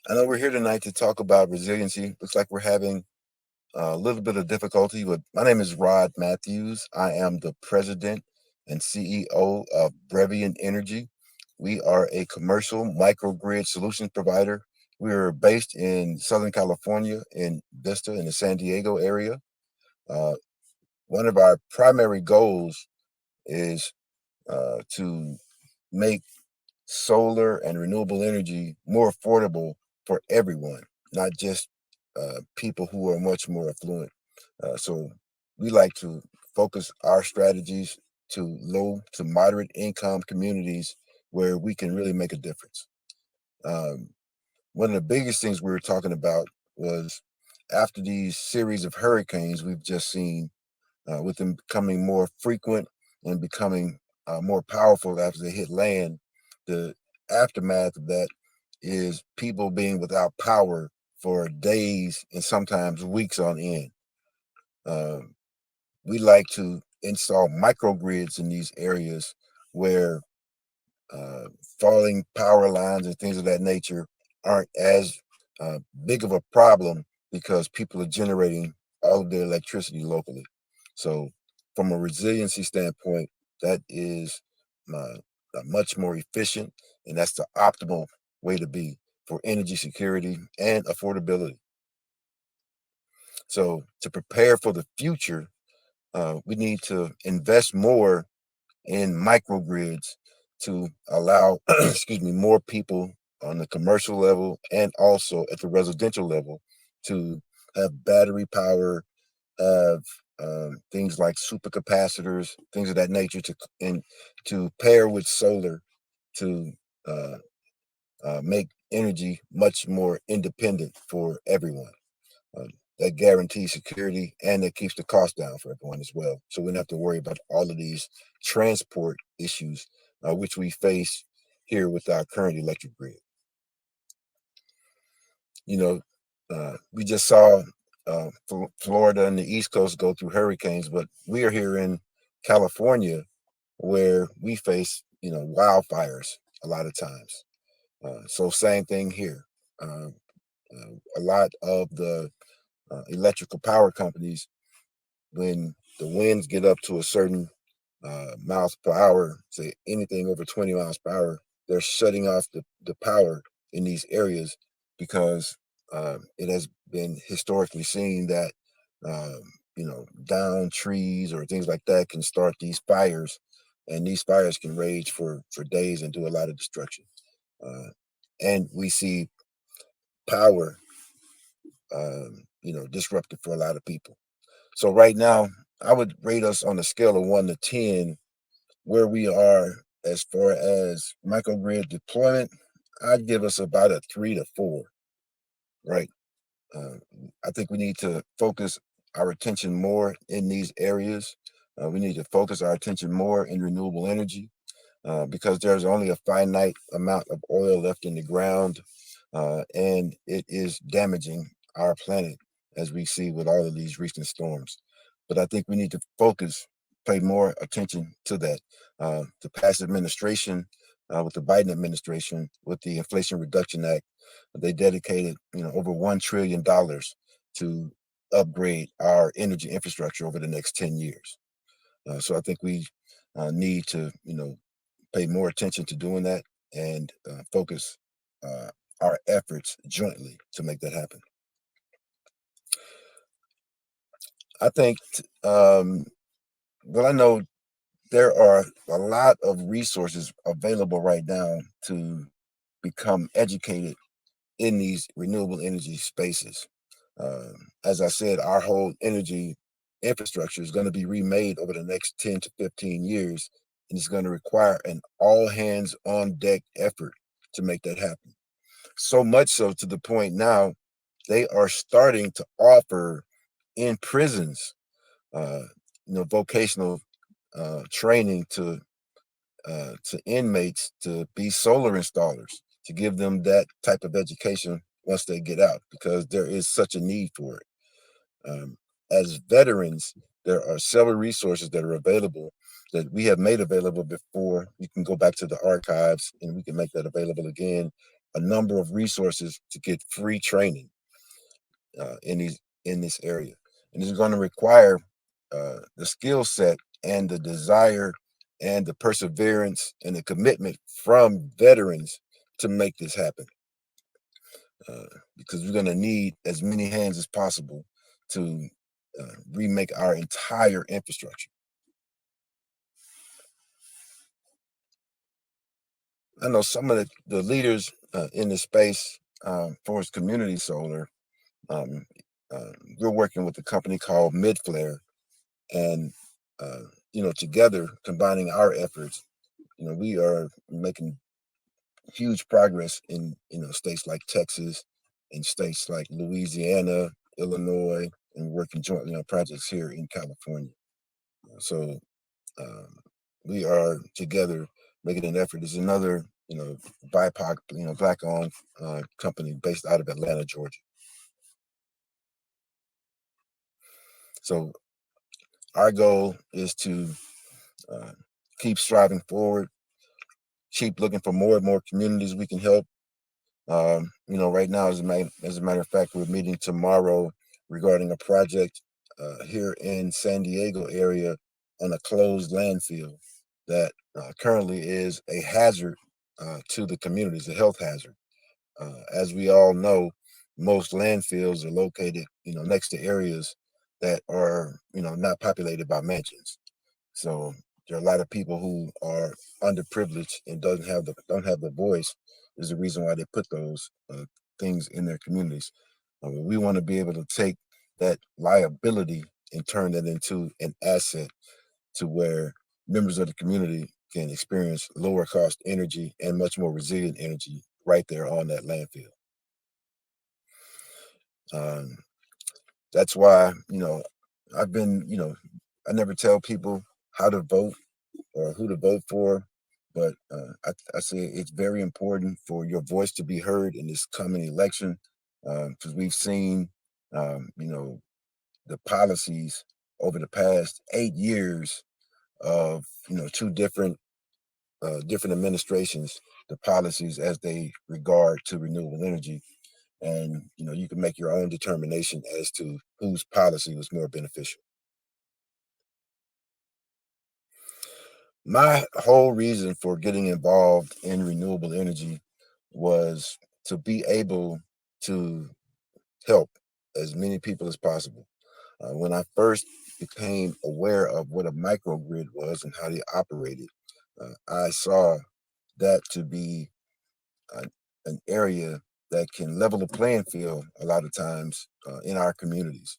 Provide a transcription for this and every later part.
I know we're here tonight to talk about resiliency. Looks like we're having a little bit of difficulty, but my name is Rod Matthews. I am the president and CEO of Brevian Energy. We are a commercial microgrid solutions provider. We are based in Southern California in Vista in the San Diego area. Uh, One of our primary goals is to make solar and renewable energy more affordable for everyone, not just people who are much more affluent. So we like to focus our strategies to low to moderate income communities where we can really make a difference. Um, One of the biggest things we were talking about was after these series of hurricanes we've just seen, with them becoming more frequent and becoming more powerful after they hit land, the aftermath of that is people being without power for days and sometimes weeks on end. Um, we like to install microgrids in these areas where uh, falling power lines and things of that nature aren't as big of a problem because people are generating all of their electricity locally. So, from a resiliency standpoint, that is much more efficient, and that's the optimal way to be for energy security and affordability. So, to prepare for the future, we need to invest more in microgrids to allow, excuse me, more people on the commercial level and also at the residential level to have battery power, have things like supercapacitors, things of that nature, and to pair with solar to uh, make energy much more independent for everyone. Uh, that guarantees security and that keeps the cost down for everyone as well. So we don't have to worry about all of these transport issues, which we face here with our current electric grid. You know, we just saw Florida and the East Coast go through hurricanes, but we are here in California where we face, wildfires a lot of times. So same thing here. Uh, a lot of the electrical power companies, when the winds get up to a certain miles per hour, say anything over 20 miles per hour, they're shutting off the power in these areas because it has been historically seen that, um, down trees or things like that can start these fires, and these fires can rage for days and do a lot of destruction. Uh, and we see power, disrupted for a lot of people. So right now, I would rate us on a scale of 1 to 10 where we are as far as microgrid deployment. I'd give us about a 3 to 4, right? Uh, I think we need to focus our attention more in these areas. We need to focus our attention more in renewable energy because there's only a finite amount of oil left in the ground, and it is damaging our planet, as we see with all of these recent storms. But I think we need to pay more attention to that. The past administration, with the Biden administration, with the Inflation Reduction Act, they dedicated, over $1 trillion to upgrade our energy infrastructure over the next 10 years. So I think we need to, pay more attention to doing that and focus uh, our efforts jointly to make that happen. I think, well, I know there are a lot of resources available right now to become educated in these renewable energy spaces. As I said, our whole energy infrastructure is going to be remade over the next 10 to 15 years, and it's going to require an all hands on deck effort to make that happen. So much so to the point now they are starting to offer in prisons, uh, vocational training to inmates to be solar installers, to give them that type of education once they get out, because there is such a need for it. Um, as veterans, there are several resources that are available that we have made available before. You can go back to the archives and we can make that available again a number of resources to get free training in this area, and it's going to require the skill set and the desire and the perseverance and the commitment from veterans to make this happen. Uh, because we're going to need as many hands as possible to remake our entire infrastructure. I know some of the leaders in the space for its community solar. Um, we're working with a company called Midflare, and together combining our efforts, we are making huge progress in states like Texas, and states like Louisiana, Illinois, and working jointly on projects here in California. So um, we are together making an effort. There's another BIPOC black-owned company based out of Atlanta, Georgia. So our goal is to uh, keep striving forward, keep looking for more and more communities we can help. Right now, as a matter of fact, we're meeting tomorrow regarding a project here in San Diego area on a closed landfill that currently is a hazard to the communities, a health hazard. As we all know, most landfills are located, next to areas that are, not populated by mansions. So there are a lot of people who are underprivileged and don't have the voice. Is the reason why they put those things in their communities. We want to be able to take that liability and turn that into an asset to where members of the community can experience lower cost energy and much more resilient energy right there on that landfill. Um, that's why, I've been, I never tell people how to vote or who to vote for. But I say it's very important for your voice to be heard in this coming election, because we've seen, the policies over the past 8 years of, two different administrations, the policies as they regard to renewable energy. And, you can make your own determination as to whose policy was more beneficial. My whole reason for getting involved in renewable energy was to be able to help as many people as possible. When I first became aware of what a microgrid was and how they operated, I saw that to be an, an area that can level the playing field a lot of times in our communities.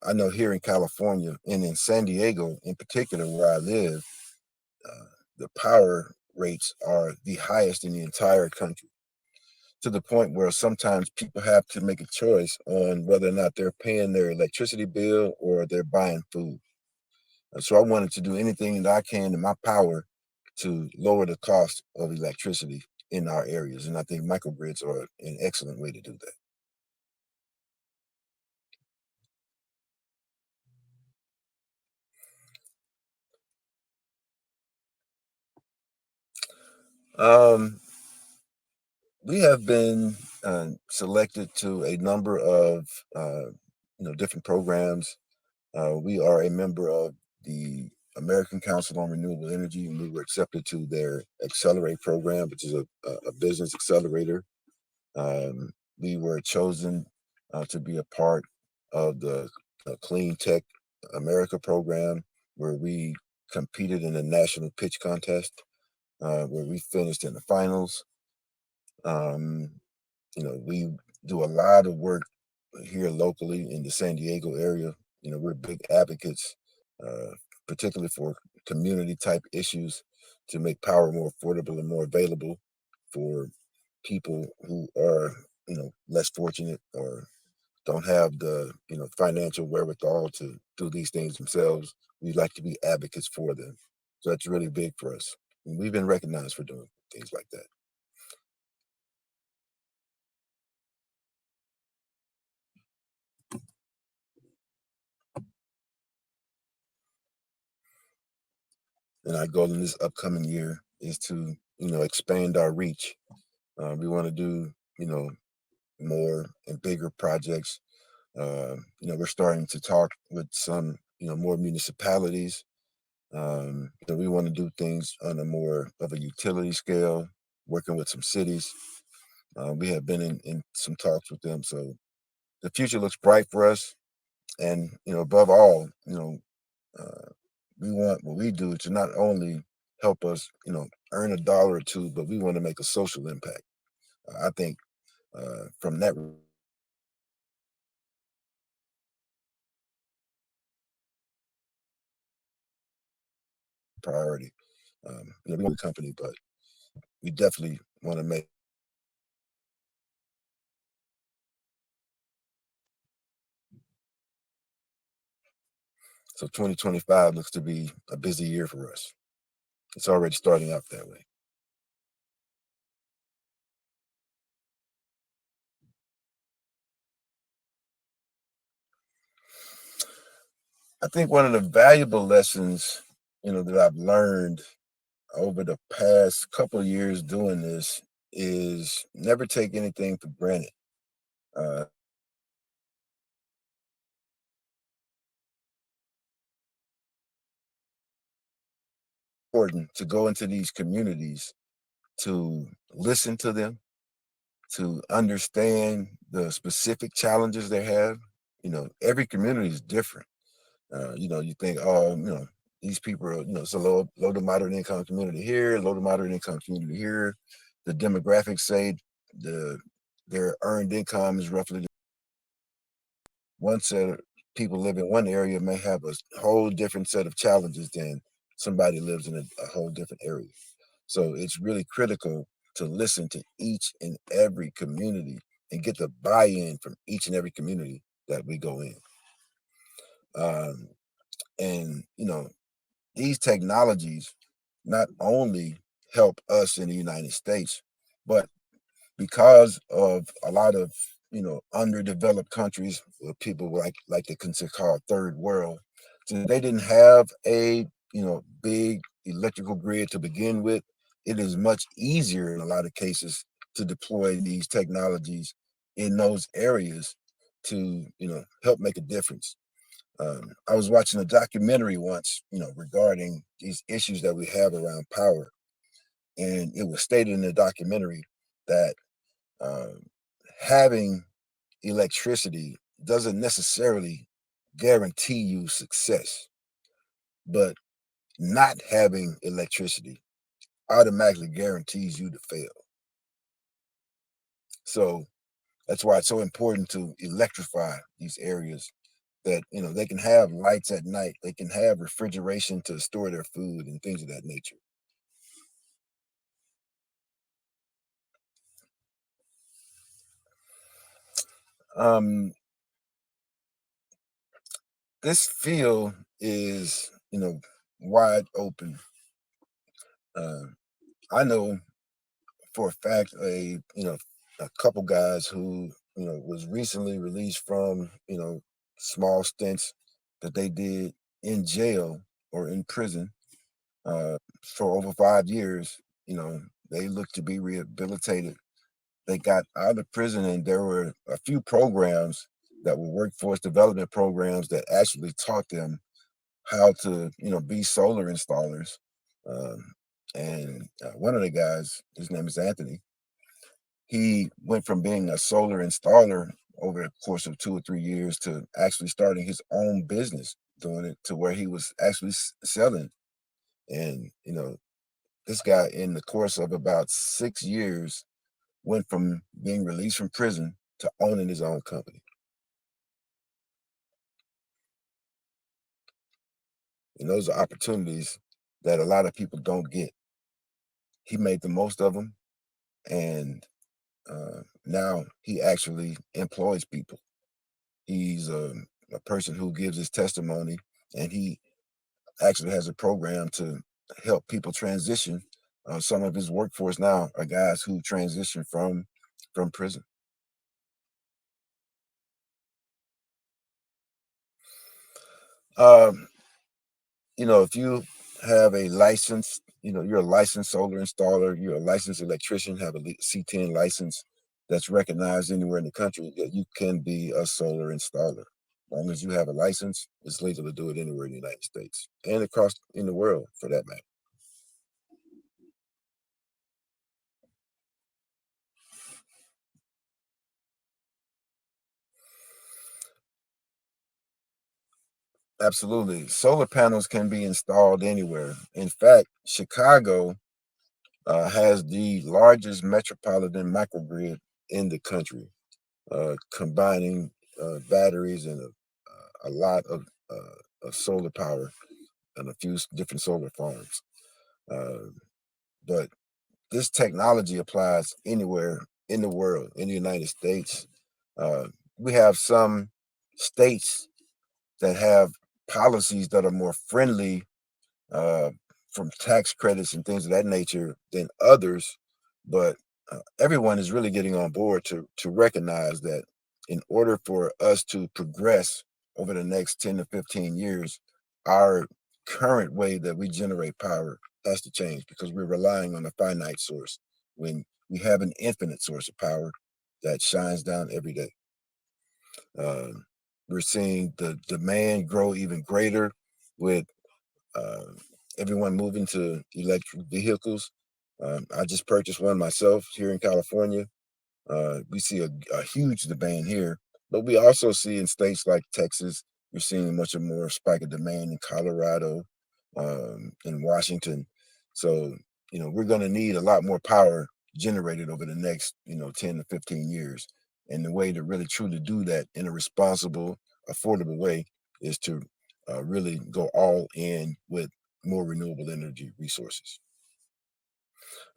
I know here in California and in San Diego, in particular, where I live, uh, the power rates are the highest in the entire country, to the point where sometimes people have to make a choice on whether or not they're paying their electricity bill or they're buying food. So I wanted to do anything that I can in my power to lower the cost of electricity in our areas. And I think microgrids are an excellent way to do that. We have been selected to a number of different programs. We are a member of the American Council on Renewable Energy, and we were accepted to their Accelerate program, which is a business accelerator. We were chosen to be a part of the Clean Tech America program, where we competed in a national pitch contest, where we finished in the finals. Um, we do a lot of work here locally in the San Diego area. We're big advocates, uh, particularly for community type issues to make power more affordable and more available for people who are, less fortunate or don't have the, financial wherewithal to do these things themselves. We like to be advocates for them. So that's really big for us. And we've been recognized for doing things like that. And our goal in this upcoming year is to, expand our reach We want to do, you know, more and bigger projects. We're starting to talk with some, more municipalities. We want to do things on a more of a utility scale, working with some cities. We have been in some talks with them, so the future looks bright for us. And above all, uh, we want what we do to not only help us, earn a dollar or two, but we want to make a social impact. I think from that priority, we want a company, but we definitely want to make. So 2025 looks to be a busy year for us. It's already starting out that way. I think one of the valuable lessons, that I've learned over the past couple of years doing this is never take anything for granted. Uh, Important to go into these communities to listen to them, to understand the specific challenges they have. Every community is different. You think, oh, these people are, it's a low to moderate income community here, low to moderate income community here. The demographics say the their earned income is roughly one set of people live in one area may have a whole different set of challenges than somebody lives in a whole different area. So it's really critical to listen to each and every community and get the buy-in from each and every community that we go in. Um, and these technologies not only help us in the United States, but because of a lot of underdeveloped countries, people like to consider called third world, so they didn't have a big electrical grid to begin with. It is much easier in a lot of cases to deploy these technologies in those areas to help make a difference. I was watching a documentary once, regarding these issues that we have around power, and it was stated in the documentary that um, having electricity doesn't necessarily guarantee you success, but not having electricity automatically guarantees you to fail. So that's why it's so important to electrify these areas that they can have lights at night, they can have refrigeration to store their food and things of that nature. Um, this field is wide open. Uh, I know for a fact a couple guys who was recently released from small stints that they did in jail or in prison for over 5 years. They look to be rehabilitated. They got out of prison, and there were a few programs that were workforce development programs that actually taught them how to be solar installers. Um, and one of the guys, his name is Anthony. He went from being a solar installer over the course of 2 or 3 years to actually starting his own business, doing it to where he was actually selling. And this guy, in the course of about 6 years, went from being released from prison to owning his own company. And those are opportunities that a lot of people don't get. He made the most of them, and now he actually employs people. He's a person who gives his testimony, and he actually has a program to help people transition. Some of his workforce now are guys who transition from prison. Um, if you have a licensed you're a licensed solar installer, you're a licensed electrician, have a C10 license that's recognized anywhere in the country, that you can be a solar installer. As long as you have a license, it's legal to do it anywhere in the United States and across in the world for that matter. Absolutely. Solar panels can be installed anywhere. In fact, Chicago has the largest metropolitan microgrid in the country, combining batteries and a lot of solar power and a few different solar farms. Uh, but this technology applies anywhere in the world, in the United States. Uh, we have some states that have policies that are more friendly uh, from tax credits and things of that nature than others. But everyone is really getting on board to recognize that in order for us to progress over the next 10 to 15 years, our current way that we generate power has to change because we're relying on a finite source when we have an infinite source of power that shines down every day. Um, we're seeing the demand grow even greater with uh, everyone moving to electric vehicles. I just purchased one myself here in California. We see a huge demand here, but we also see in states like Texas, we're seeing much more spike of demand in Colorado, in Washington. So, we're going to need a lot more power generated over the next, 10 to 15 years. And the way to really truly do that in a responsible, affordable way is to really go all in with more renewable energy resources.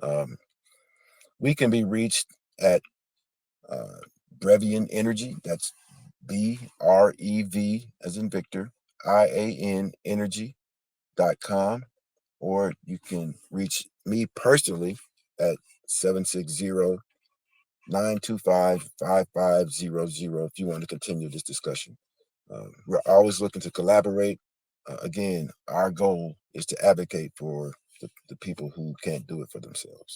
Um, we can be reached at uh, Brevian Energy. That's BREV as in Victor, IAN energy.com. Or you can reach me personally at 760-925-5500 if you want to continue this discussion. We're always looking to collaborate. Again, our goal is to advocate for the people who can't do it for themselves.